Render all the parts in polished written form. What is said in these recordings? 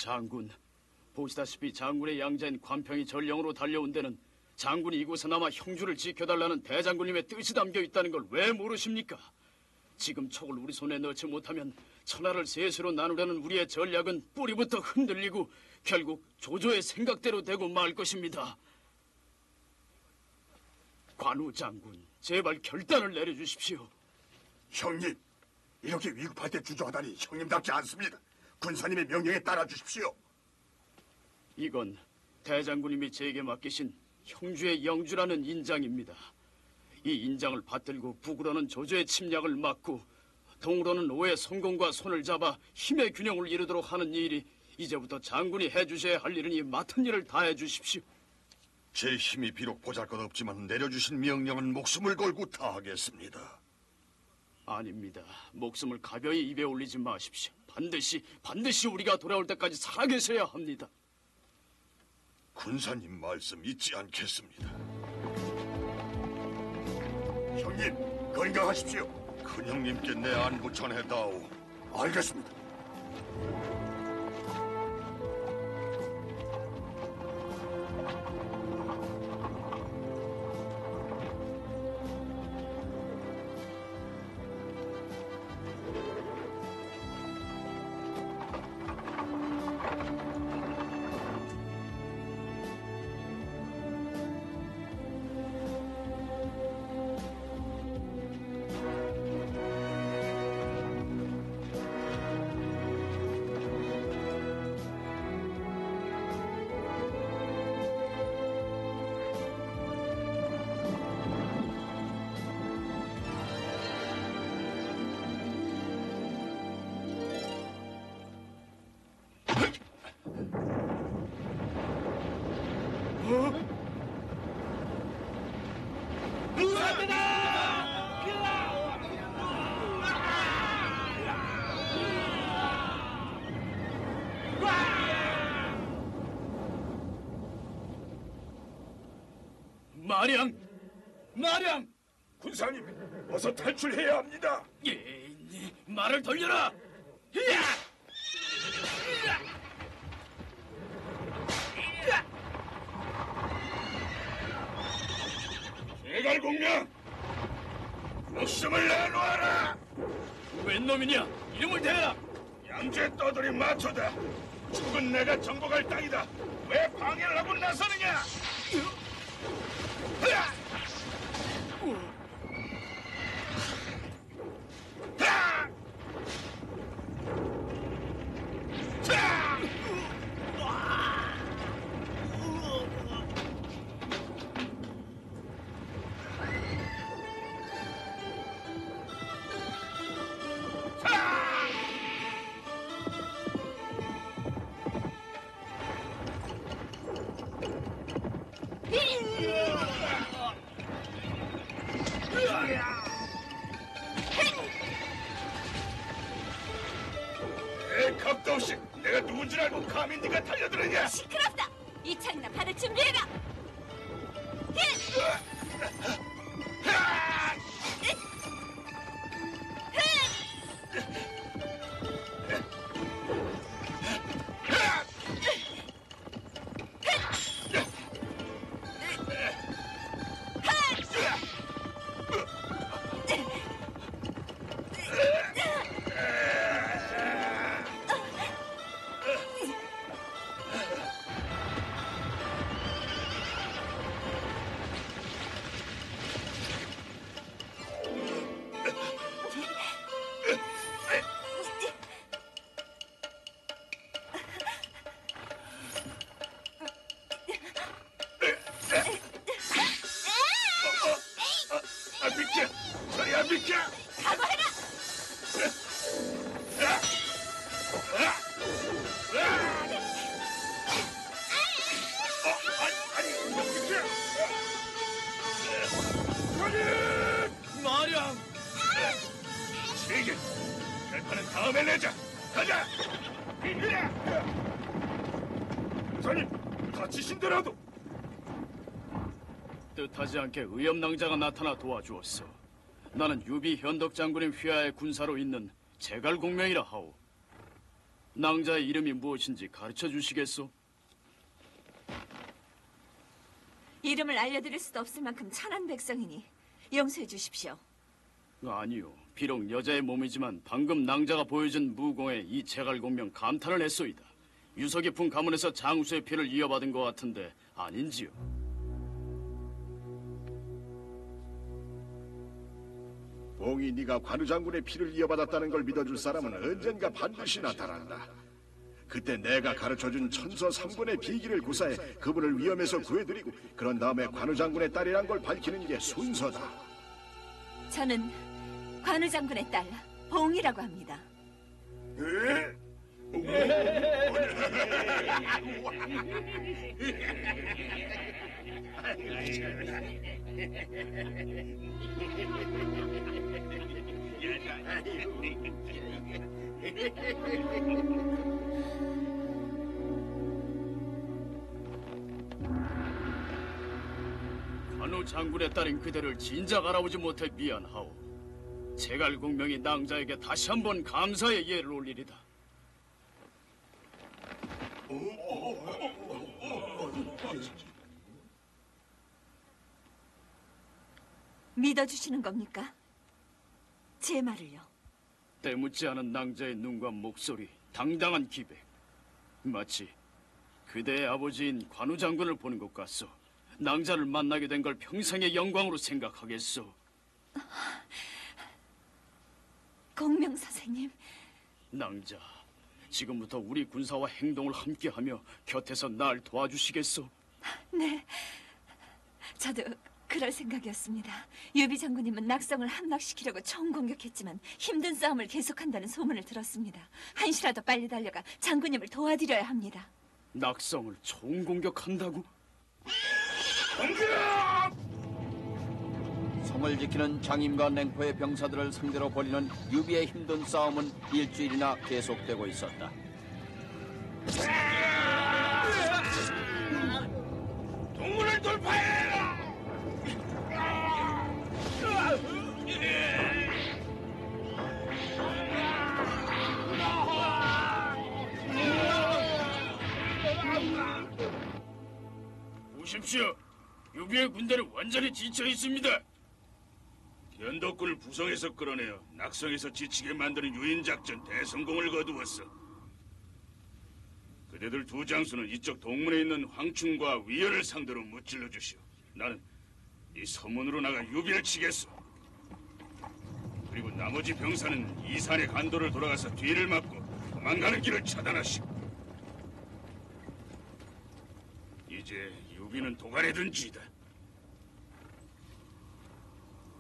장군, 보시다시피 장군의 양자인 관평이 전령으로 달려온 데는 장군이 이곳에나마 형주를 지켜달라는 대장군님의 뜻이 담겨 있다는 걸 왜 모르십니까? 지금 촉을 우리 손에 넣지 못하면 천하를 셋으로 나누려는 우리의 전략은 뿌리부터 흔들리고 결국 조조의 생각대로 되고 말 것입니다. 관우 장군, 제발 결단을 내려주십시오. 형님, 이렇게 위급할 때 주저하다니 형님답지 않습니다. 군사님의 명령에 따라 주십시오. 이건 대장군님이 제게 맡기신 형주의 영주라는 인장입니다. 이 인장을 받들고 북으로는 조조의 침략을 막고 동으로는 오의 성공과 손을 잡아 힘의 균형을 이루도록 하는 일이 이제부터 장군이 해주셔야 할 일이니 맡은 일을 다해 주십시오. 제 힘이 비록 보잘것없지만 내려주신 명령은 목숨을 걸고 다하겠습니다. 아닙니다. 목숨을 가벼이 입에 올리지 마십시오. 반드시 우리가 돌아올 때까지 살아계셔야 합니다. 군사님 말씀 잊지 않겠습니다. 형님, 건강하십시오. 큰형님께 내 안부 전해다오. 알겠습니다. 마량! 군사님, 어서 탈출해야 합니다. 예, 말을 돌려라! 대갈공명, 목숨을 내놓아라. 웬 놈이냐? 이름을 대라! 양재 떠돌이 마초다. 죽은 내가 정복할 땅이다. 왜 방해를 하고 나서느냐? 겁도 없이 내가 누군 줄 알고 감히 네가 달려들었냐? 시끄럽다! 이창이나 받을 준비해라! 다음에 내자. 가자. 부사님, 다치신더라도. 뜻하지 않게 의염낭자가 나타나 도와주었어. 나는 유비 현덕 장군의 휘하의 군사로 있는 제갈공명이라 하오. 낭자의 이름이 무엇인지 가르쳐 주시겠소? 이름을 알려드릴 수도 없을 만큼 천한 백성이니 용서해 주십시오. 아니요. 비록 여자의 몸이지만 방금 낭자가 보여준 무공에 이 제갈공명 감탄을 했소이다. 유서 깊은 가문에서 장수의 피를 이어받은 것 같은데 아닌지요? 봉이 네가 관우 장군의 피를 이어받았다는 걸 믿어줄 사람은 언젠가 반드시 나타난다. 그때 내가 가르쳐준 천서 3권의 비기를 구사해 그분을 위험에서 구해드리고 그런 다음에 관우 장군의 딸이란 걸 밝히는 게 순서다. 저는 관우 장군의 딸 봉이라고 합니다. 관우 장군의 딸인 그대를 진작 알아보지 못해 미안하오. 제갈공명이 낭자에게 다시 한번 감사의 예를 올리리다. 믿어주시는 겁니까? 제 말을요. 때묻지 않은 낭자의 눈과 목소리, 당당한 기백. 마치 그대의 아버지인 관우 장군을 보는 것 같소. 낭자를 만나게 된 걸 평생의 영광으로 생각하겠소. 공명 선생님, 낭자, 지금부터 우리 군사와 행동을 함께하며 곁에서 날 도와주시겠소? 네, 저도 그럴 생각이었습니다. 유비 장군님은 낙성을 함락시키려고 총 공격했지만 힘든 싸움을 계속한다는 소문을 들었습니다. 한시라도 빨리 달려가 장군님을 도와드려야 합니다. 낙성을 총공격한다고? 성을 지키는 장임과 냉포의 병사들을 상대로 벌이는 유비의 힘든 싸움은 일주일이나 계속되고 있었다. 동문을 돌파해! 보십시오. 유비의 군대는 완전히 지쳐 있습니다. 변덕군을 부성에서 끌어내어 낙성에서 지치게 만드는 유인작전 대성공을 거두었어. 그대들 두 장수는 이쪽 동문에 있는 황충과 위연을 상대로 무찔러 주시오. 나는 이 서문으로 나가 유비를 치겠소. 그리고 나머지 병사는 이산의 간도를 돌아가서 뒤를 막고 도망가는 길을 차단하시오. 이제 유비는 도가래 든지이다.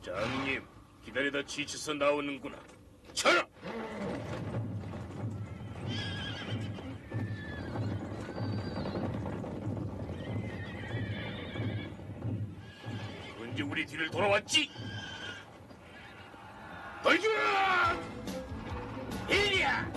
장님, 기다리다 지쳐서 나오는구나. 쳐라! 언제 우리 뒤를 돌아왔지? 돌주라! 이리야!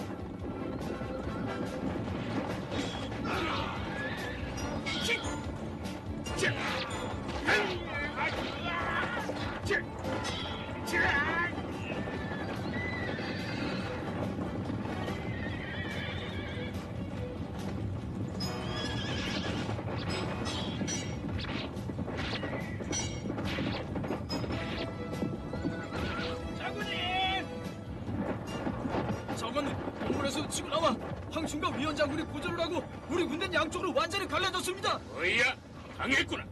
저건 동문에서 치고 나와 황충과 위원 장군이 고조를 하고 우리 군대는 양쪽으로 완전히 갈라졌습니다. 어이야, 당했구나.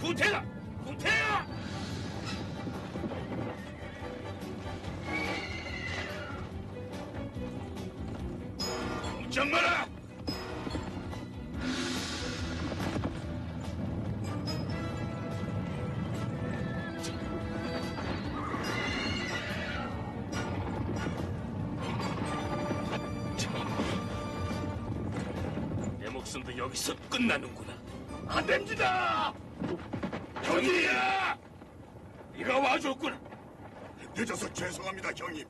구태다! 구태야! 꼼짝 마라! 내 목숨도 여기서 끝나는구나. 안 됩니다! 형이야! 네가 와줬구나. 늦어서 죄송합니다, 형님.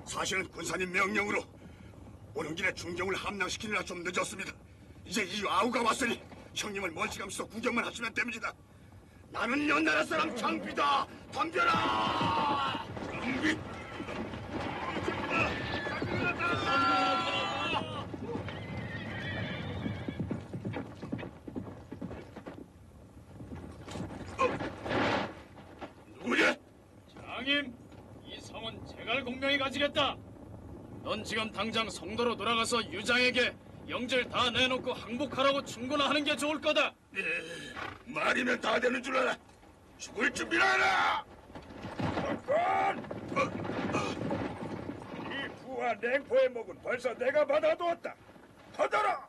사실은 군사님 명령으로 오는 길에 중경을 함락시키느라 좀 늦었습니다. 이제 이 아우가 왔으니 형님을 멀찌감치 구경만 하시면 됩니다. 나는 연나라 사람 장비다. 덤벼라! 장비? 누구냐? 장임, 이 성은 제갈 공명이 가지겠다. 넌 지금 당장 성도로 돌아가서 유장에게 영절 다 내놓고 항복하라고 충고하는 게 좋을 거다. 말이면 다 되는 줄 알아. 죽을 준비를 하라. 이 부하 냉포의 목은 벌써 내가 받아두었다. 터져라.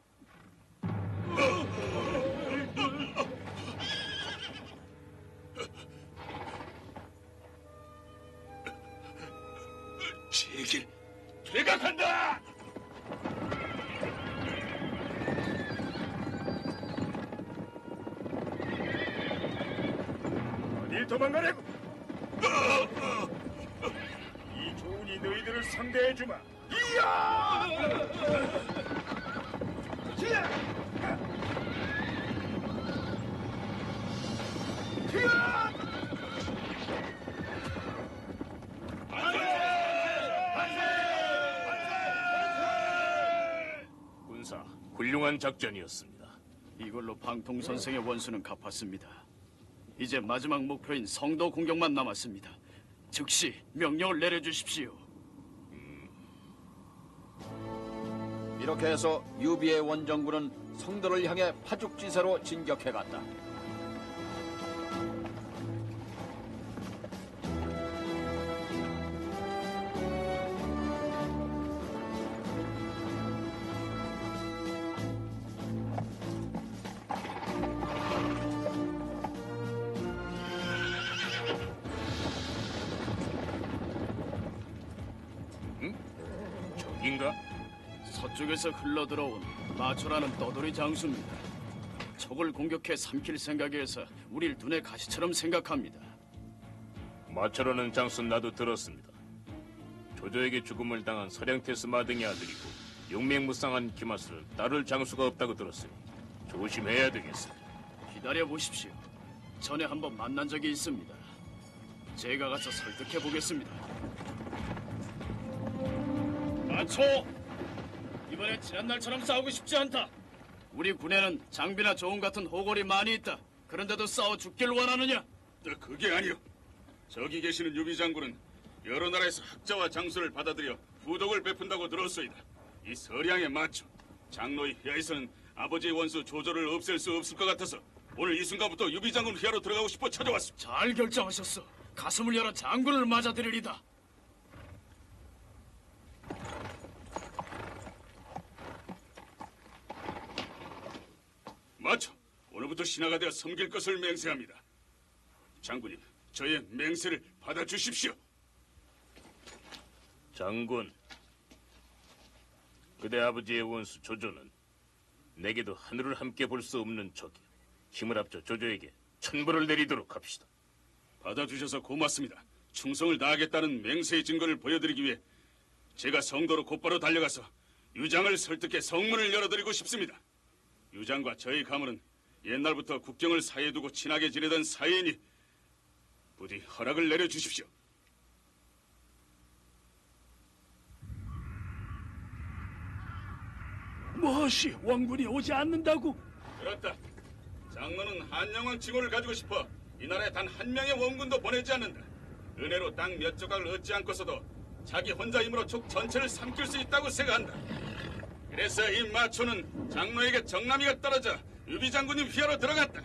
제길 퇴각한다. 어딜 도망가려고? 이 좋으니 너희들을 상대해주마. 군사, 훌륭한 작전이었습니다. 이걸로 방통 선생의 원수는 갚았습니다. 이제 마지막 목표인 성도 공격만 남았습니다. 즉시 명령을 내려주십시오. 이렇게 해서 유비의 원정군은 성도를 향해 파죽지세로 진격해갔다. 적인가? 서쪽에서 흘러들어온 마초라는 떠돌이 장수입니다. 적을 공격해 삼킬 생각에서 우릴 눈의 가시처럼 생각합니다. 마차라는 장수 나도 들었습니다. 조조에게 죽음을 당한 서량테스 마등의 아들이고 용맹무쌍한 기마스를 따를 장수가 없다고 들었으니 조심해야 되겠습니다. 기다려 보십시오. 전에 한번 만난 적이 있습니다. 제가 가서 설득해 보겠습니다. 마초! 이번에 지난날처럼 싸우고 싶지 않다. 우리 군에는 장비나 조언 같은 호골이 많이 있다. 그런데도 싸워 죽길 원하느냐? 그게 아니요. 저기 계시는 유비 장군은 여러 나라에서 학자와 장수를 받아들여 후덕을 베푼다고 들었소이다. 이 서량에 맞춰 장로의 휘하에서는 아버지의 원수 조조를 없앨 수 없을 것 같아서 오늘 이 순간부터 유비 장군 휘하로 들어가고 싶어 찾아왔소. 잘 결정하셨어. 가슴을 열어 장군을 맞아들이리다. 맞춰 오늘부터 신하가 되어 섬길 것을 맹세합니다. 장군님, 저의 맹세를 받아주십시오. 장군, 그대 아버지의 원수 조조는 내게도 하늘을 함께 볼 수 없는 적이야. 힘을 합쳐 조조에게 천벌을 내리도록 합시다. 받아주셔서 고맙습니다. 충성을 다하겠다는 맹세의 증거를 보여드리기 위해 제가 성도로 곧바로 달려가서 유장을 설득해 성문을 열어드리고 싶습니다. 유장과 저의 가문은 옛날부터 국경을 사이에 두고 친하게 지내던 사이이니 부디 허락을 내려주십시오. 무엇이 왕군이 오지 않는다고? 그렇다. 장로는 한영왕 칭호를 가지고 싶어 이 나라에 단 한 명의 원군도 보내지 않는다. 은혜로 땅 몇 조각을 얻지 않고서도 자기 혼자 힘으로 족 전체를 삼킬 수 있다고 생각한다. 그래서 이 마초는 장로에게 정남이가 떨어져 유비 장군님 휘하로 들어갔다.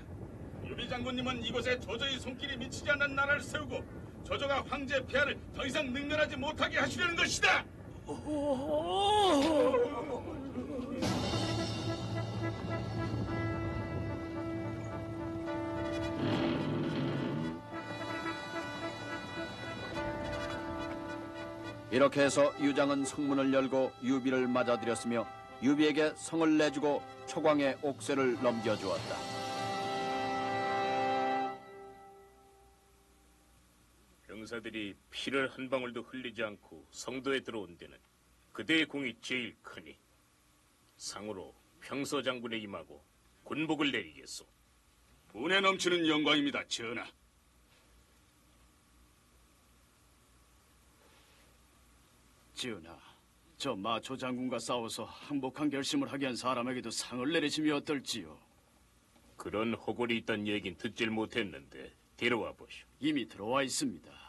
유비 장군님은 이곳에 조조의 손길이 미치지 않는 나라를 세우고 조조가 황제 폐하를 더 이상 능멸하지 못하게 하시려는 것이다. 이렇게 해서 유장은 성문을 열고 유비를 맞아들였으며 유비에게 성을 내주고 초광의 옥새를 넘겨주었다. 병사들이 피를 한 방울도 흘리지 않고 성도에 들어온 데는 그대의 공이 제일 크니 상으로 평서 장군에 임하고 군복을 내리겠소. 분에 넘치는 영광입니다, 전하. 전하, 저 마초 장군과 싸워서 항복한 결심을 하게 한 사람에게도 상을 내리심이 어떨지요? 그런 허골이 있단 얘긴 듣질 못했는데 데려와 보시오. 이미 들어와 있습니다.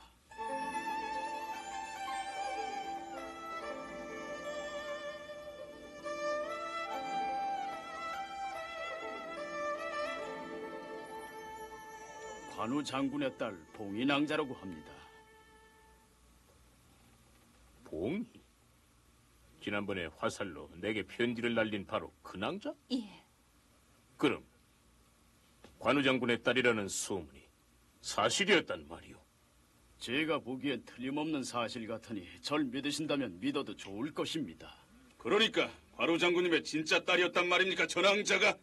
관우 장군의 딸 봉인왕자라고 합니다. 봉이? 지난번에 화살로 내게 편지를 날린 바로 그 낭자? 예. 그럼 관우 장군의 딸이라는 소문이 사실이었단 말이오. 제가 보기엔 틀림없는 사실 같으니 절 믿으신다면 믿어도 좋을 것입니다. 그러니까 관우 장군님의 진짜 딸이었단 말입니까, 전왕자가?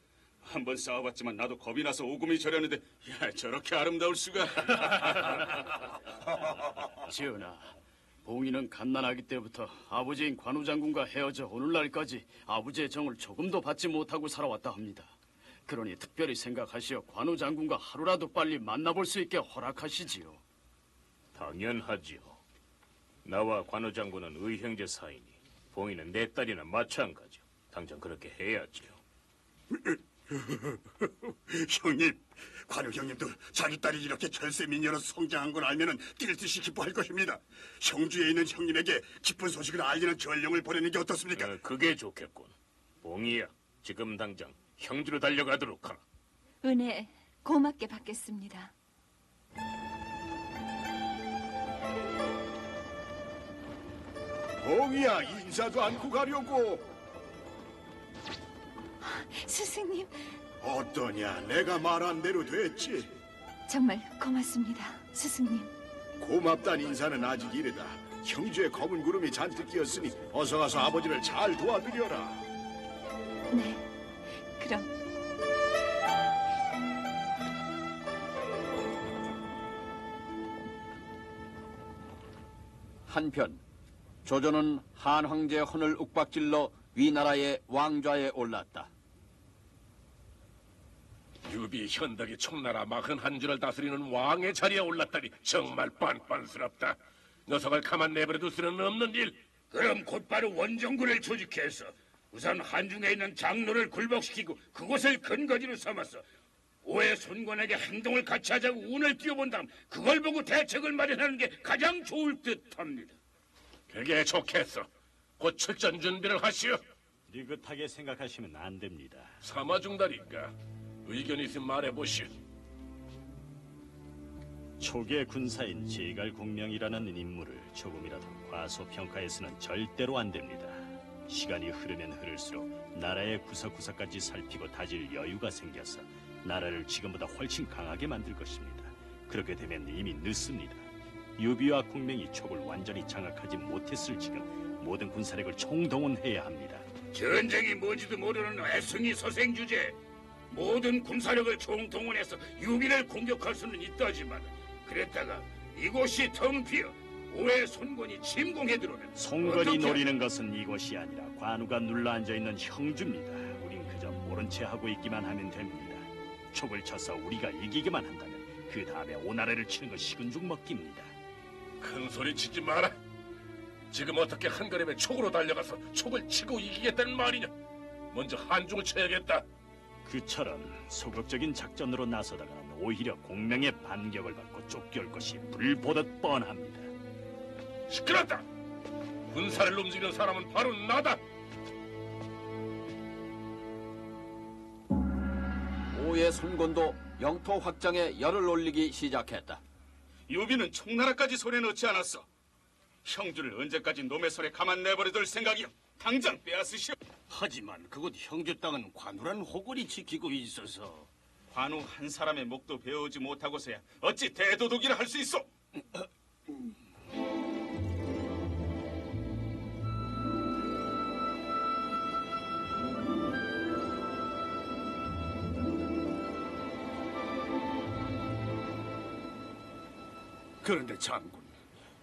한번 싸워봤지만 나도 겁이 나서 오금이 저렸는데 야, 저렇게 아름다울 수가. 전하, 봉인은 갓난아기 때부터 아버지인 관우 장군과 헤어져 오늘날까지 아버지의 정을 조금도 받지 못하고 살아왔다 합니다. 그러니 특별히 생각하시어 관우 장군과 하루라도 빨리 만나볼 수 있게 허락하시지요. 당연하지요. 나와 관우 장군은 의형제 사이니 봉이는 내 딸이나 마찬가지요. 당장 그렇게 해야지요. 형님, 관우 형님도 자기 딸이 이렇게 절세미녀로 성장한 걸 알면은 뛸 듯이 기뻐할 것입니다. 형주에 있는 형님에게 기쁜 소식을 알리는 전령을 보내는 게 어떻습니까? 그게 좋겠군. 봉이야, 지금 당장 형주로 달려가도록 하라. 은혜 고맙게 받겠습니다. 봉이야, 인사도 않고 가려고. 스승님, 어떠냐, 내가 말한 대로 됐지. 정말 고맙습니다. 스승님. 고맙단 인사는 아직 이르다. 형주의 검은 구름이 잔뜩 끼었으니 어서 가서 아버지를 잘 도와드려라. 네, 그럼 한편 조조는 한 황제의 혼을 윽박질러 위나라의 왕좌에 올랐다. 유비 현덕이 총나라 41주를 다스리는 왕의 자리에 올랐다니 정말 빤빤스럽다. 녀석을 가만 내버려둘 수는 없는 일. 그럼 곧바로 원정군을 조직해서 우선 한중에 있는 장로를 굴복시키고 그곳을 근거지로 삼아서 오해 손권에게 행동을 같이 하자고 운을 띄워본 다음 그걸 보고 대책을 마련하는 게 가장 좋을 듯합니다. 그게 좋겠어. 곧 출전 준비를 하시오. 느긋하게 생각하시면 안 됩니다. 사마중달인가? 의견이 있으면 말해보시오. 초계 군사인 제갈공명이라는 인물을 조금이라도 과소평가해서는 절대로 안 됩니다. 시간이 흐르면 흐를수록 나라의 구석구석까지 살피고 다질 여유가 생겨서 나라를 지금보다 훨씬 강하게 만들 것입니다. 그렇게 되면 이미 늦습니다. 유비와 공명이 촉을 완전히 장악하지 못했을 지금 모든 군사력을 총동원해야 합니다. 전쟁이 뭔지도 모르는 애승이 서생 주제. 모든 군사력을 총동원해서 유비를 공격할 수는 있다지만 그랬다가 이곳이 텅 비어 오해 손권이 침공해 들어오면 송건이 어떻게 노리는 것은 이것이 아니라 관우가 눌러앉아 있는 형주입니다. 우린 그저 모른 채 하고 있기만 하면 됩니다. 촉을 쳐서 우리가 이기기만 한다면 그 다음에 오나라를 치는 건 식은 죽 먹기입니다. 큰 소리 치지 마라. 지금 어떻게 한걸음에 촉으로 달려가서 촉을 치고 이기겠다는 말이냐? 먼저 한중을 쳐야겠다. 그처럼 소극적인 작전으로 나서다가는 오히려 공명의 반격을 받고 쫓겨올 것이 불보듯 뻔합니다. 시끄럽다. 군사를 움직이는 사람은 바로 나다. 오의 손권도 영토 확장에 열을 올리기 시작했다. 유비는 총나라까지 손에 넣지 않았어. 형주를 언제까지 놈의 손에 가만 내버려둘 생각이야. 당장 빼앗으시오. 하지만 그곳 형주 땅은 관우란 호골이 지키고 있어서 관우 한 사람의 목도 베어오지 못하고서야 어찌 대도독이라 할 수 있어? 그런데 장군,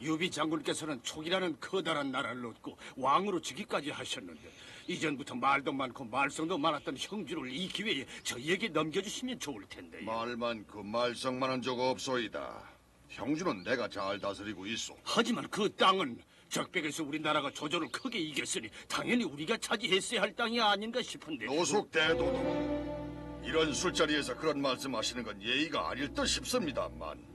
유비 장군께서는 촉이라는 커다란 나라를 얻고 왕으로 즉위까지 하셨는데 이전부터 말도 많고 말썽도 많았던 형주를 이 기회에 저희에게 넘겨주시면 좋을 텐데요. 말 많고 말썽만한 적 없소이다. 형주는 내가 잘 다스리고 있소. 하지만 그 땅은 적백에서 우리나라가 조조를 크게 이겼으니 당연히 우리가 차지했어야 할 땅이 아닌가 싶은데. 노숙 대도독, 이런 술자리에서 그런 말씀하시는 건 예의가 아닐 듯 싶습니다만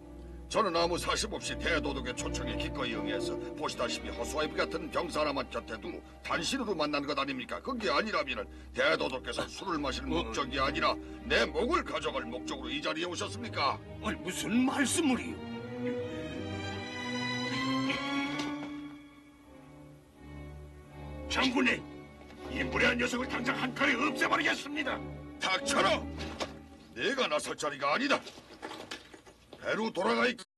저는 아무 사심 없이 대도독의 초청에 기꺼이 응해서 보시다시피 허수아비 같은 병사 하나만 곁에 두고 단신으로 만난 것 아닙니까? 그게 아니라면 대도독께서 술을 마실 목적이 아니라 내 목을 가져갈 목적으로 이 자리에 오셨습니까? 아니 무슨 말씀을요? 장군님, 이 무례한 녀석을 당장 한 칼에 없애버리겠습니다. 닥쳐라! 내가 나설 자리가 아니다. 배로 돌아가 있...